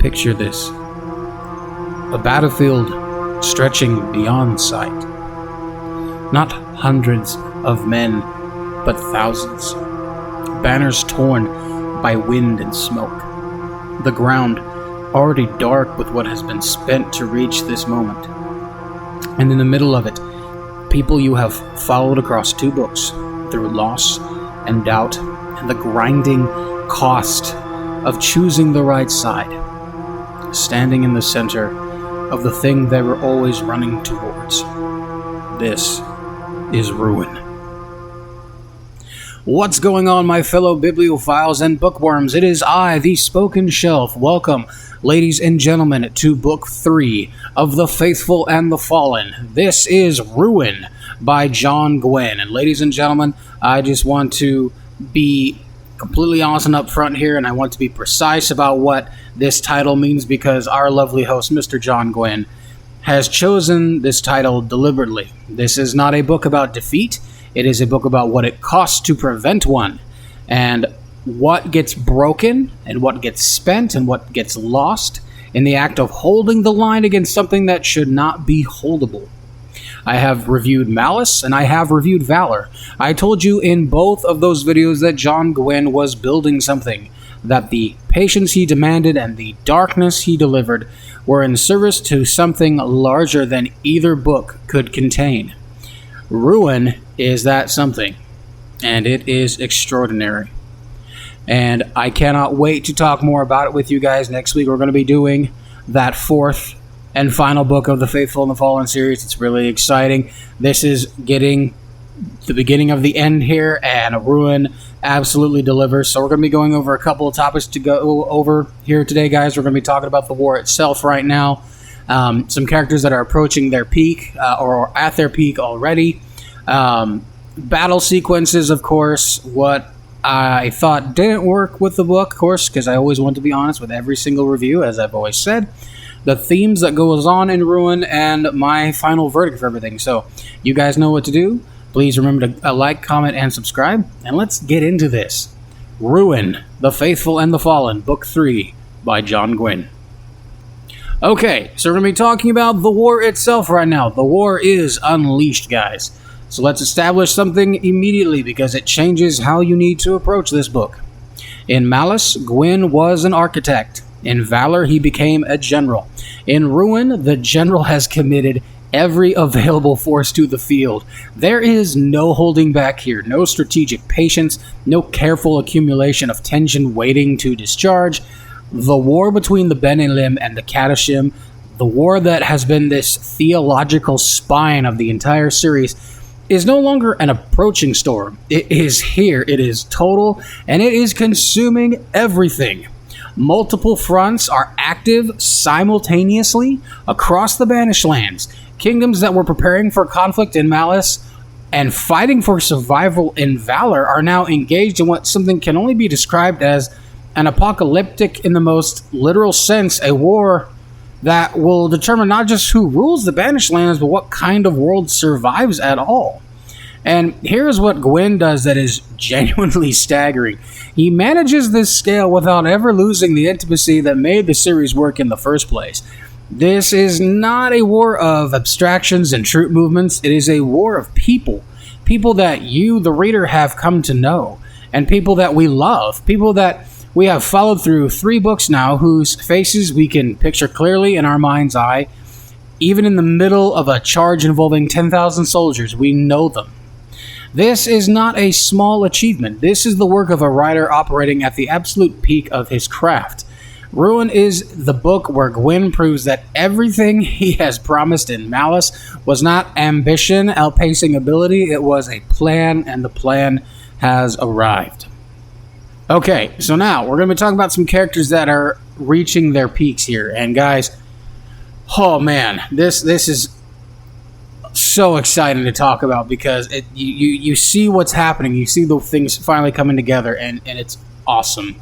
Picture this. A battlefield stretching beyond sight. Not hundreds of men, but thousands. Banners torn by wind and smoke. The ground already dark with what has been spent to reach this moment. And in the middle of it, people you have followed across 2 books through loss and doubt and the grinding cost of choosing the right side, standing in the center of the thing they were always running towards. This is ruin. What's going on, my fellow bibliophiles and bookworms? It is I, the Spoken Shelf. Welcome, ladies and gentlemen, to Book 3 of The Faithful and the Fallen. This is Ruin by John Gwynne. And ladies and gentlemen, I just want to be completely honest and upfront here, and I want to be precise about what this title means because our lovely host, Mr. John Gwynne, has chosen this title deliberately. This is not a book about defeat. It is a book about what it costs to prevent one, and what gets broken, and what gets spent, and what gets lost in the act of holding the line against something that should not be holdable. I have reviewed Malice, and I have reviewed Valor. I told you in both of those videos that John Gwynne was building something, that the patience he demanded and the darkness he delivered were in service to something larger than either book could contain. Ruin is that something, and it is extraordinary. And I cannot wait to talk more about it with you guys. Next week we're going to be doing that 4th and final book of the Faithful and the Fallen series. It's really exciting. This is getting the beginning of the end here, and Ruin absolutely delivers. So we're going to be going over a couple of topics to go over here today, guys. We're going to be talking about the war itself right now. Some characters that are approaching their peak or at their peak already. Battle sequences, of course, what I thought didn't work with the book, of course, because I always want to be honest with every single review, as I've always said. The themes that goes on in Ruin, and my final verdict for everything. So you guys know what to do. Please remember to like, comment, and subscribe. And let's get into this. Ruin, The Faithful and the Fallen, Book 3 by John Gwynne. Okay, so we're going to be talking about the war itself right now. The war is unleashed, guys. So let's establish something immediately because it changes how you need to approach this book. In Malice, Gwynne was an architect. In Valor, he became a general. In Ruin, the general has committed every available force to the field. There is no holding back here, no strategic patience, no careful accumulation of tension waiting to discharge. The war between the Ben-Elim and the Kadoshim, the war that has been this theological spine of the entire series, is no longer an approaching storm. It is here, it is total, and it is consuming everything. Multiple fronts are active simultaneously across the Banished Lands. Kingdoms that were preparing for conflict in Malice and fighting for survival in Valor are now engaged in what something can only be described as an apocalyptic, in the most literal sense, a war that will determine not just who rules the Banished Lands, but what kind of world survives at all. And here's what Gwynne does that is genuinely staggering. He manages this scale without ever losing the intimacy that made the series work in the first place. This is not a war of abstractions and troop movements. It is a war of people. People that you, the reader, have come to know. And people that we love. People that we have followed through 3 books now, whose faces we can picture clearly in our mind's eye. Even in the middle of a charge involving 10,000 soldiers, we know them. This is not a small achievement. This is the work of a writer operating at the absolute peak of his craft. Ruin is the book where Gwynne proves that everything he has promised in Malice was not ambition outpacing ability, it was a plan, and the plan has arrived. Okay, so now we're going to be talking about some characters that are reaching their peaks here. And guys, oh man, this is so exciting to talk about because you see what's happening. You see the things finally coming together, and it's awesome.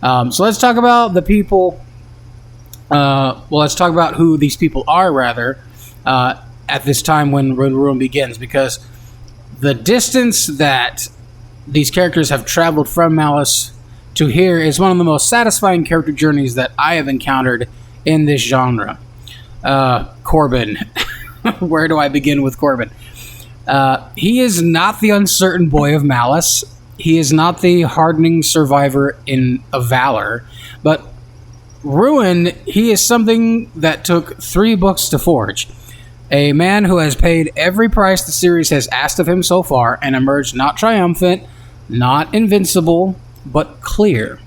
So let's talk about the people. Let's talk about who these people are, rather, at this time when Ruin begins, because the distance that these characters have traveled from Malice to hear is one of the most satisfying character journeys that I have encountered in this genre. Corbin. Where do I begin with Corbin? He is not the uncertain boy of malice. He is not the hardening survivor of Valor. But Ruin, he is something that took 3 books to forge. A man who has paid every price the series has asked of him so far and emerged not triumphant, not invincible, but clear.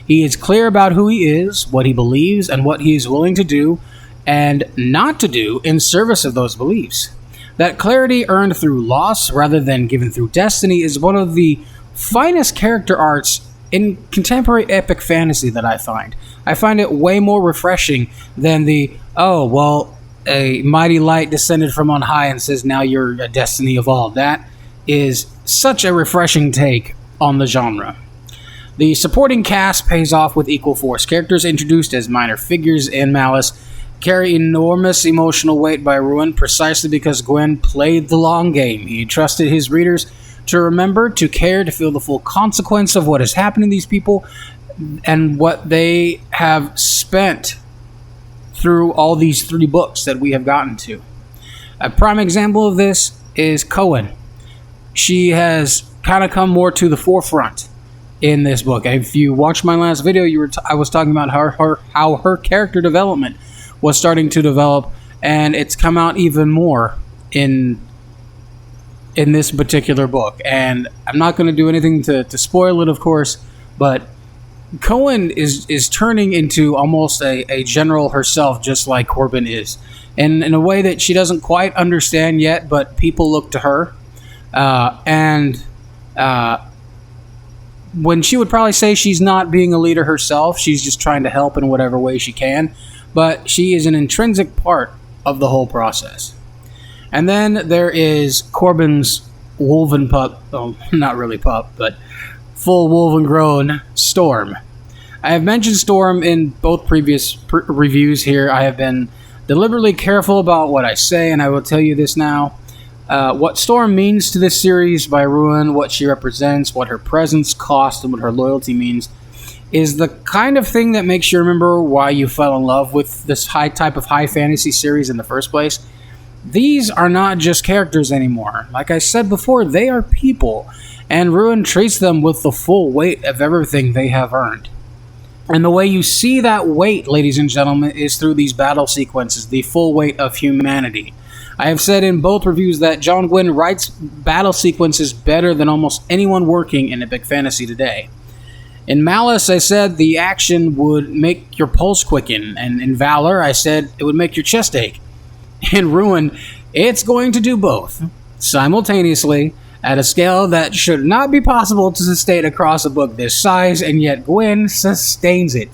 He is clear about who he is, what he believes, and what he is willing to do and not to do in service of those beliefs. That clarity earned through loss rather than given through destiny is one of the finest character arts in contemporary epic fantasy that I find. I find it way more refreshing than a mighty light descended from on high and says, now you're a destiny evolved. That is such a refreshing take on the genre. The supporting cast pays off with equal force. Characters introduced as minor figures in Malice carry enormous emotional weight by Ruin precisely because Gwynne played the long game. He trusted his readers to remember, to care, to feel the full consequence of what is happening to these people and what they have spent through all these 3 books that we have gotten to. A prime example of this is Cohen. She has kind of come more to the forefront in this book. If you watched my last video, I was talking about how her character development was starting to develop, and it's come out even more in this particular book. And I'm not going to do anything to spoil it, of course, but Cohen is turning into almost a general herself, just like Corbin is, and in a way that she doesn't quite understand yet, but people look to her. When she would probably say she's not being a leader herself, she's just trying to help in whatever way she can, but she is an intrinsic part of the whole process. And then there is Corbin's wolven pup, not really pup, but full wolven grown Storm. I have mentioned Storm in both previous reviews here. I have been deliberately careful about what I say, and I will tell you this now. What Storm means to this series by Ruin, what she represents, what her presence cost, and what her loyalty means, is the kind of thing that makes you remember why you fell in love with this type of high fantasy series in the first place. These are not just characters anymore. Like I said before, they are people, and Ruin treats them with the full weight of everything they have earned. And the way you see that weight, ladies and gentlemen, is through these battle sequences, the full weight of humanity. I have said in both reviews that John Gwynne writes battle sequences better than almost anyone working in epic fantasy today. In Malice, I said the action would make your pulse quicken, and in Valor, I said it would make your chest ache. In Ruin, it's going to do both, simultaneously, at a scale that should not be possible to sustain across a book this size, and yet Gwynne sustains it.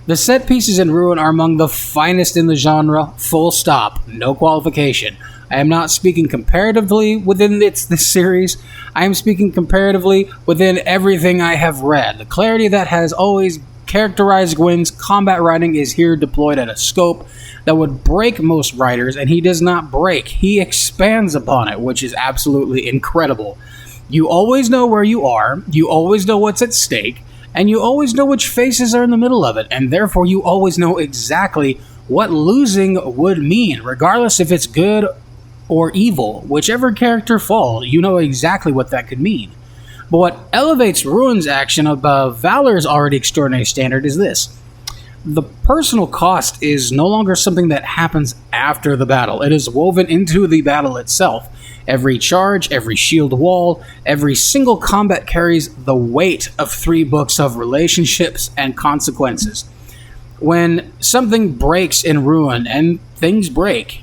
The set pieces in Ruin are among the finest in the genre, full stop, no qualification. I am not speaking comparatively within this series. I am speaking comparatively within everything I have read. The clarity that has always characterized Gwynne's combat writing is here deployed at a scope that would break most writers, and he does not break. He expands upon it, which is absolutely incredible. You always know where you are, you always know what's at stake, and you always know which faces are in the middle of it, and therefore you always know exactly what losing would mean, regardless if it's good or evil. Whichever character falls, you know exactly what that could mean. But what elevates Ruin's action above Valor's already extraordinary standard is this. The personal cost is no longer something that happens after the battle. It is woven into the battle itself. Every charge, every shield wall, every single combat carries the weight of 3 books of relationships and consequences. When something breaks in Ruin, and things break,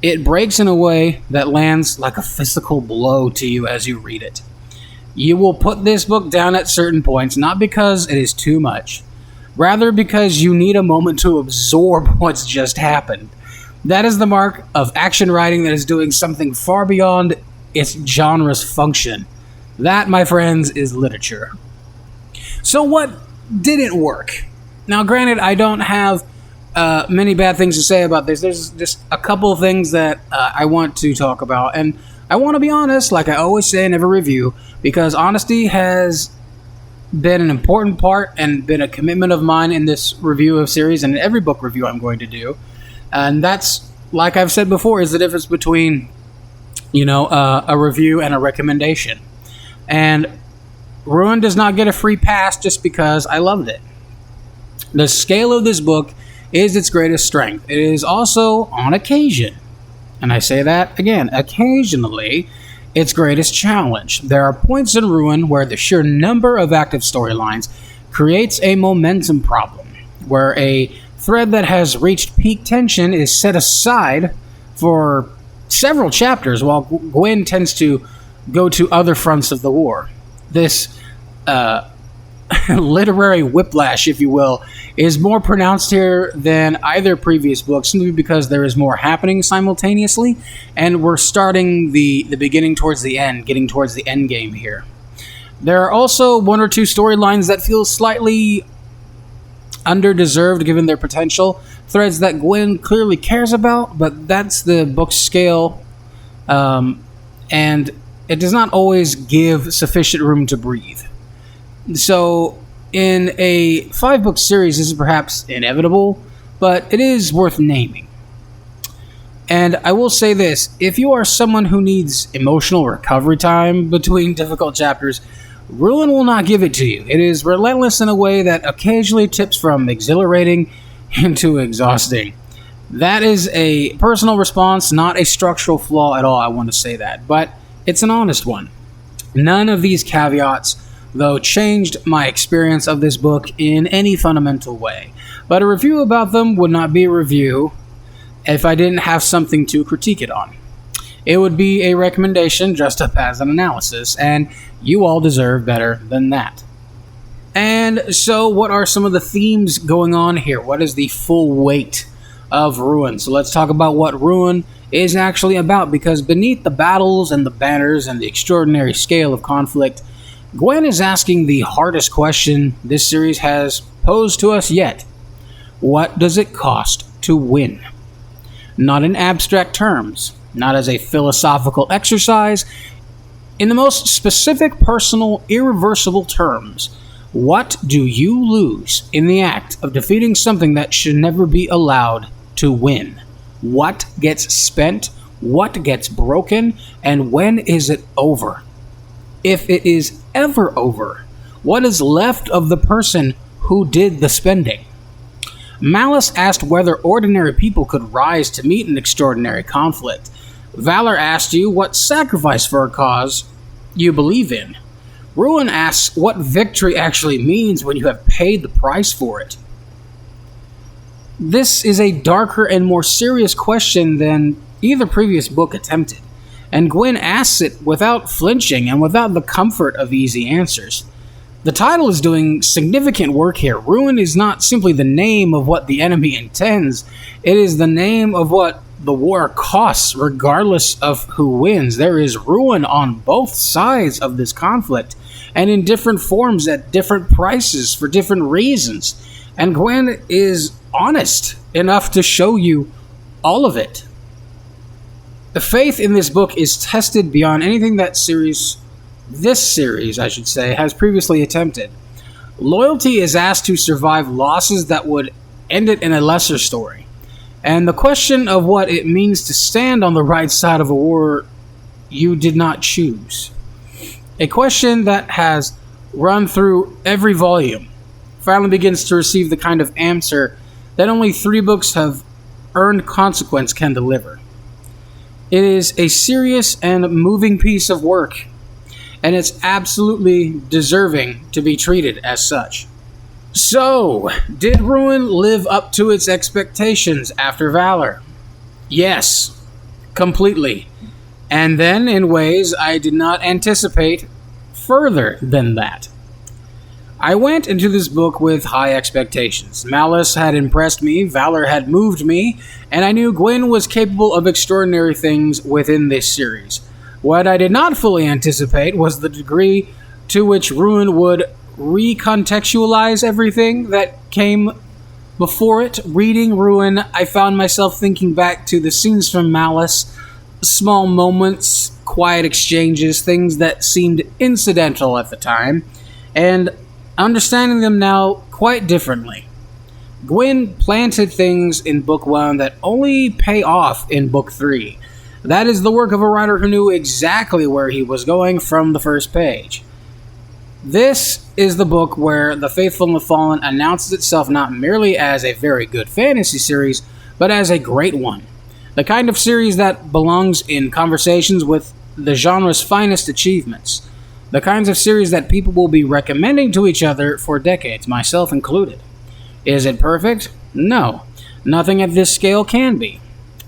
it breaks in a way that lands like a physical blow to you as you read it. You will put this book down at certain points, not because it is too much, rather because you need a moment to absorb what's just happened. That is the mark of action writing that is doing something far beyond its genre's function. That, my friends, is literature. So what didn't work? Now, granted, I don't have many bad things to say about this. There's just a couple of things that I want to talk about. And I want to be honest, like I always say in every review, because honesty has been an important part and been a commitment of mine in this review of series and in every book review I'm going to do. And that's, like I've said before, is the difference between, a review and a recommendation. And Ruin does not get a free pass just because I loved it. The scale of this book is its greatest strength. It is also, on occasion, and I say that again, occasionally, its greatest challenge. There are points in Ruin where the sheer number of active storylines creates a momentum problem, where a thread that has reached peak tension is set aside for several chapters, while Gwynne tends to go to other fronts of the war. This literary whiplash, if you will, is more pronounced here than either previous book, simply because there is more happening simultaneously, and we're starting the beginning towards the end, getting towards the end game here. There are also one or two storylines that feel slightly underdeserved given their potential, threads that Gwynne clearly cares about, but that's the book's scale, and it does not always give sufficient room to breathe. So, in a 5-book series, this is perhaps inevitable, but it is worth naming. And I will say this, if you are someone who needs emotional recovery time between difficult chapters, Ruin will not give it to you. It is relentless in a way that occasionally tips from exhilarating into exhausting. That is a personal response, not a structural flaw at all, I want to say that, but it's an honest one. None of these caveats, though, changed my experience of this book in any fundamental way. But a review about them would not be a review if I didn't have something to critique it on. It would be a recommendation dressed up as an analysis, and you all deserve better than that. And so, what are some of the themes going on here? What is the full weight of Ruin? So let's talk about what Ruin is actually about, because beneath the battles and the banners and the extraordinary scale of conflict, Gwynne is asking the hardest question this series has posed to us yet. What does it cost to win? Not in abstract terms, not as a philosophical exercise, in the most specific, personal, irreversible terms. What do you lose in the act of defeating something that should never be allowed to win? What gets spent? What gets broken? And when is it over? If it is ever over, what is left of the person who did the spending? Malice asked whether ordinary people could rise to meet an extraordinary conflict. Valor asked you what sacrifice for a cause you believe in. Ruin asks what victory actually means when you have paid the price for it. This is a darker and more serious question than either previous book attempted, and Gwynne asks it without flinching and without the comfort of easy answers. The title is doing significant work here. Ruin is not simply the name of what the enemy intends, it is the name of what the war costs, regardless of who wins. There is ruin on both sides of this conflict, and in different forms at different prices for different reasons. And Gwynne is honest enough to show you all of it. The faith in this book is tested beyond anything this series, has previously attempted. Loyalty is asked to survive losses that would end it in a lesser story. And the question of what it means to stand on the right side of a war you did not choose. A question that has run through every volume finally begins to receive the kind of answer that only 3 books of earned consequence can deliver. It is a serious and moving piece of work, and it's absolutely deserving to be treated as such. So, did Ruin live up to its expectations after Valor? Yes, completely. And then, in ways I did not anticipate, further than that. I went into this book with high expectations. Malice had impressed me, Valor had moved me, and I knew Gwynne was capable of extraordinary things within this series. What I did not fully anticipate was the degree to which Ruin would recontextualize everything that came before it. Reading Ruin, I found myself thinking back to the scenes from Malice, small moments, quiet exchanges, things that seemed incidental at the time, and understanding them now quite differently. Gwynne planted things in Book 1 that only pay off in Book 3. That is the work of a writer who knew exactly where he was going from the first page. This is the book where The Faithful and the Fallen announces itself not merely as a very good fantasy series, but as a great one. The kind of series that belongs in conversations with the genre's finest achievements. The kinds of series that people will be recommending to each other for decades, myself included. Is it perfect? No. Nothing at this scale can be.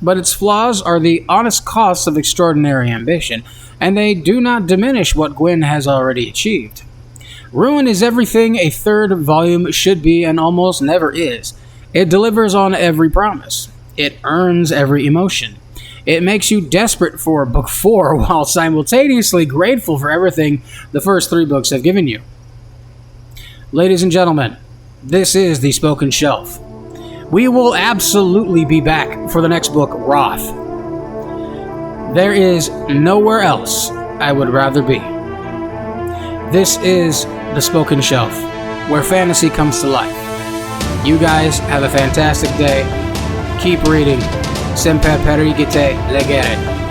But its flaws are the honest costs of extraordinary ambition, and they do not diminish what Gwynne has already achieved. Ruin is everything a third volume should be and almost never is. It delivers on every promise. It earns every emotion. It makes you desperate for Book 4 while simultaneously grateful for everything the first 3 books have given you. Ladies and gentlemen, this is The Spoken Shelf. We will absolutely be back for the next book, Wrath. There is nowhere else I would rather be. This is The Spoken Shelf, where fantasy comes to life. You guys have a fantastic day. Keep reading. Sempre perigite legere.